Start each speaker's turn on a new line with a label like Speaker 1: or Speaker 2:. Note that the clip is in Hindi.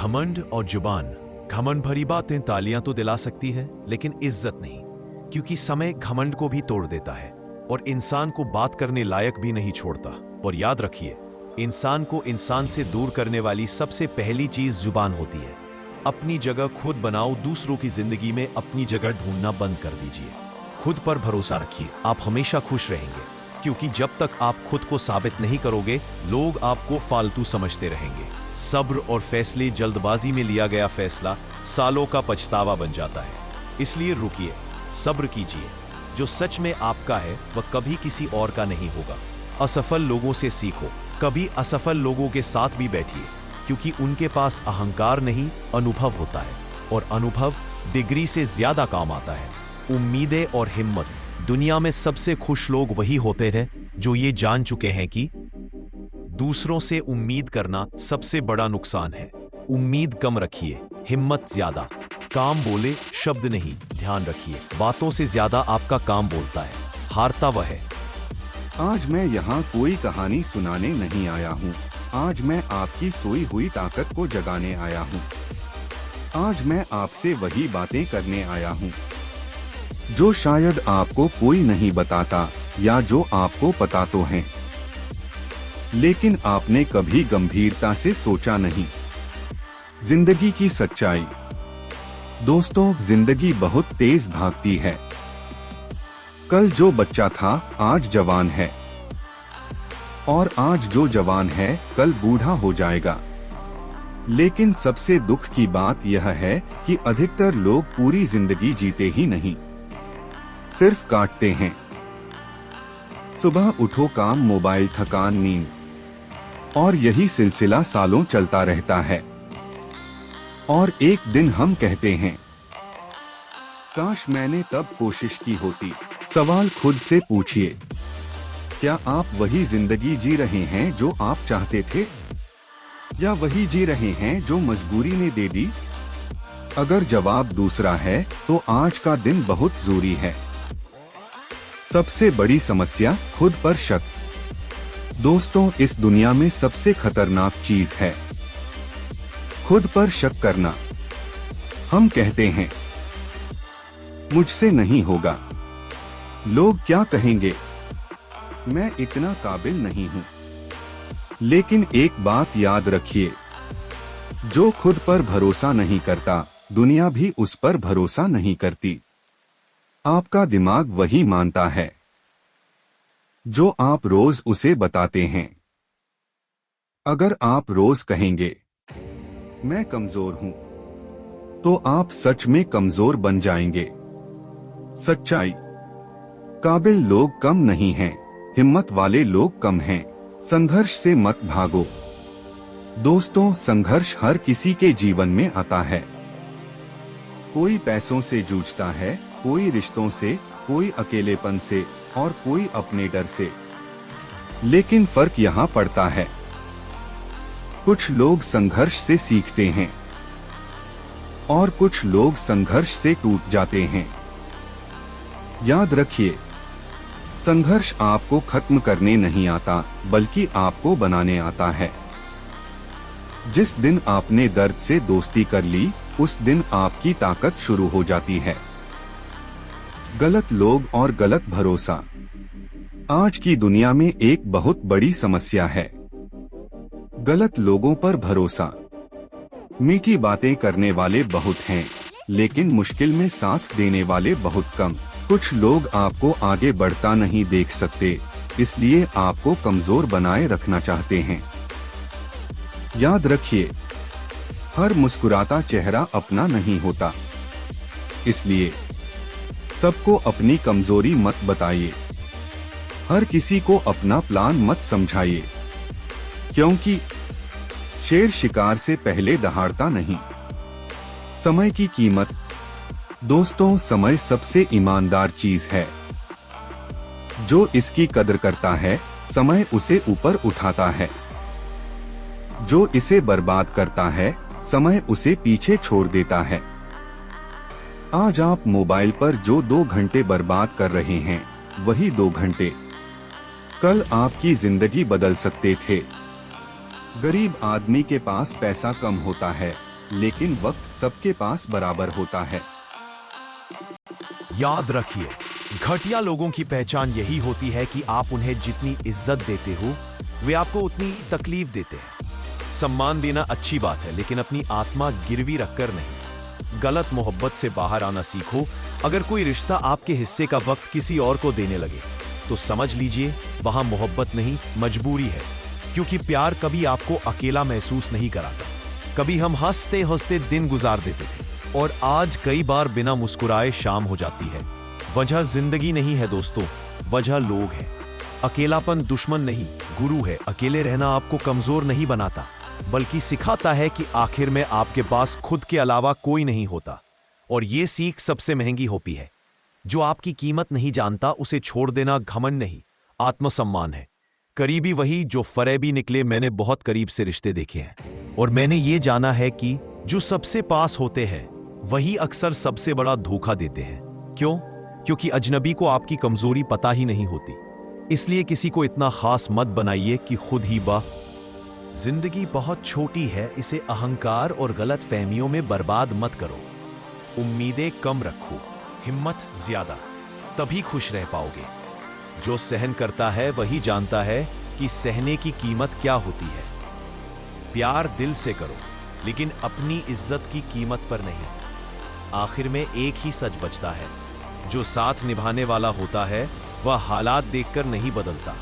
Speaker 1: घमंड और जुबान। घमंड भरी बातें तालियां तो दिला सकती है, लेकिन इज्जत नहीं, क्योंकि समय घमंड को भी तोड़ देता है और इंसान को बात करने लायक भी नहीं छोड़ता। और याद रखिए, इंसान को इंसान से दूर करने वाली सबसे पहली चीज जुबान होती है। अपनी जगह खुद बनाओ, दूसरों की जिंदगी में अपनी जगह ढूंढना बंद कर दीजिए। खुद पर भरोसा रखिए, आप हमेशा खुश रहेंगे, क्योंकि जब तक आप खुद को साबित नहीं करोगे, लोग आपको फालतू समझते रहेंगे। सब्र और फैसले, जल्दबाजी में लिया गया फैसला सालों का पछतावा बन जाता है। इसलिए रुकिए, सब्र कीजिए। जो सच में आपका है वह कभी किसी और का नहीं होगा। असफल लोगों से सीखो, कभी असफल लोगों के साथ भी बैठिए, क्योंकि उनके पास अहंकार नहीं, अनुभव होता है, और अनुभव डिग्री से ज्यादा काम आता है। उम्मीदें और हिम्मत। दुनिया में सबसे खुश लोग वही होते हैं जो ये जान चुके हैं कि दूसरों से उम्मीद करना सबसे बड़ा नुकसान है। उम्मीद कम रखिए, हिम्मत ज्यादा। काम बोले, शब्द नहीं। ध्यान रखिए, बातों से ज्यादा आपका काम बोलता है। हारता वह है।
Speaker 2: आज मैं यहाँ कोई कहानी सुनाने नहीं आया हूँ। आज मैं आपकी सोई हुई ताकत को जगाने आया हूँ। आज मैं आपसे वही बातें करने आया हूँ जो शायद आपको कोई नहीं बताता, या जो आपको पता तो है, लेकिन आपने कभी गंभीरता से सोचा नहीं। जिंदगी की सच्चाई। दोस्तों, जिंदगी बहुत तेज भागती है। कल जो बच्चा था आज जवान है, और आज जो जवान है कल बूढ़ा हो जाएगा। लेकिन सबसे दुख की बात यह है कि अधिकतर लोग पूरी जिंदगी जीते ही नहीं, सिर्फ काटते हैं। सुबह उठो, काम, मोबाइल, थकान, नींद, और यही सिलसिला सालों चलता रहता है। और एक दिन हम कहते हैं, काश मैंने तब कोशिश की होती। सवाल खुद से पूछिए, क्या आप वही जिंदगी जी रहे हैं जो आप चाहते थे, या वही जी रहे हैं जो मजबूरी ने दे दी? अगर जवाब दूसरा है तो आज का दिन बहुत जरूरी है। सबसे बड़ी समस्या, खुद पर शक। दोस्तों, इस दुनिया में सबसे खतरनाक चीज है खुद पर शक करना। हम कहते हैं, मुझसे नहीं होगा, लोग क्या कहेंगे, मैं इतना काबिल नहीं हूँ। लेकिन एक बात याद रखिए, जो खुद पर भरोसा नहीं करता, दुनिया भी उस पर भरोसा नहीं करती। आपका दिमाग वही मानता है जो आप रोज उसे बताते हैं। अगर आप रोज कहेंगे, मैं कमजोर हूं, तो आप सच में कमजोर बन जाएंगे। सच्चाई। काबिल लोग कम नहीं हैं, हिम्मत वाले लोग कम हैं। संघर्ष से मत भागो। दोस्तों, संघर्ष हर किसी के जीवन में आता है। कोई पैसों से जूझता है, कोई रिश्तों से, कोई अकेलेपन से, और कोई अपने डर से। लेकिन फर्क यहाँ पड़ता है, कुछ लोग संघर्ष से सीखते हैं और कुछ लोग संघर्ष से टूट जाते हैं। याद रखिए, संघर्ष आपको खत्म करने नहीं आता, बल्कि आपको बनाने आता है। जिस दिन आपने दर्द से दोस्ती कर ली, उस दिन आपकी ताकत शुरू हो जाती है। गलत लोग और गलत भरोसा। आज की दुनिया में एक बहुत बड़ी समस्या है, गलत लोगों पर भरोसा। मीठी बातें करने वाले बहुत हैं, लेकिन मुश्किल में साथ देने वाले बहुत कम। कुछ लोग आपको आगे बढ़ता नहीं देख सकते, इसलिए आपको कमजोर बनाए रखना चाहते हैं। याद रखिए, हर मुस्कुराता चेहरा अपना नहीं होता, इसलिए सबको अपनी कमजोरी मत बताइए। हर किसी को अपना प्लान मत समझाइए, क्योंकि शेर शिकार से पहले दहाड़ता नहीं। समय की कीमत। दोस्तों, समय सबसे ईमानदार चीज है। जो इसकी कदर करता है, समय उसे ऊपर उठाता है। जो इसे बर्बाद करता है, समय उसे पीछे छोड़ देता है। आज आप मोबाइल पर जो 2 घंटे बर्बाद कर रहे हैं, वही 2 घंटे कल आपकी जिंदगी बदल सकते थे। गरीब आदमी के पास पैसा कम होता है, लेकिन वक्त सबके पास बराबर होता है।
Speaker 1: याद रखिए, घटिया लोगों की पहचान यही होती है कि आप उन्हें जितनी इज्जत देते हो वे आपको उतनी ही तकलीफ देते हैं। सम्मान देना अच्छी बात है, लेकिन अपनी आत्मा गिरवी रखकर नहीं। गलत मोहब्बत से बाहर आना सीखो। अगर कोई रिश्ता आपके हिस्से का वक्त किसी और को देने लगे तो समझ लीजिए वहां मोहब्बत नहीं, मजबूरी है। क्योंकि प्यार कभी आपको अकेला महसूस नहीं कराता। कभी हम हंसते हंसते दिन गुजार देते थे और आज कई बार बिना मुस्कुराए शाम हो जाती है। वजह जिंदगी नहीं है दोस्तों, वजह लोग हैं। अकेलापन दुश्मन नहीं, गुरु है। अकेले रहना आपको कमजोर नहीं बनाता, बल्कि सिखाता है कि आखिर में आपके पास खुद के अलावा कोई नहीं होता। और ये सीख सबसे महंगी होती है। जो आपकी कीमत नहीं जानता उसे छोड़ देना घमंड नहीं, आत्मसम्मान है। करीबी वही जो फरेबी निकले। मैंने बहुत करीब से रिश्ते देखे हैं और मैंने ये जाना है कि जो सबसे पास होते हैं वही अक्सर सबसे बड़ा धोखा देते हैं। क्यों? क्योंकि अजनबी को आपकी कमजोरी पता ही नहीं होती। इसलिए किसी को इतना खास मत बनाइए कि खुद ही जिंदगी बहुत छोटी है, इसे अहंकार और गलत फहमियों में बर्बाद मत करो। उम्मीदें कम रखो, हिम्मत ज्यादा, तभी खुश रह पाओगे। जो सहन करता है वही जानता है कि सहने की कीमत क्या होती है। प्यार दिल से करो, लेकिन अपनी इज्जत की कीमत पर नहीं। आखिर में एक ही सच बचता है, जो साथ निभाने वाला होता है वह हालात देखकर नहीं बदलता,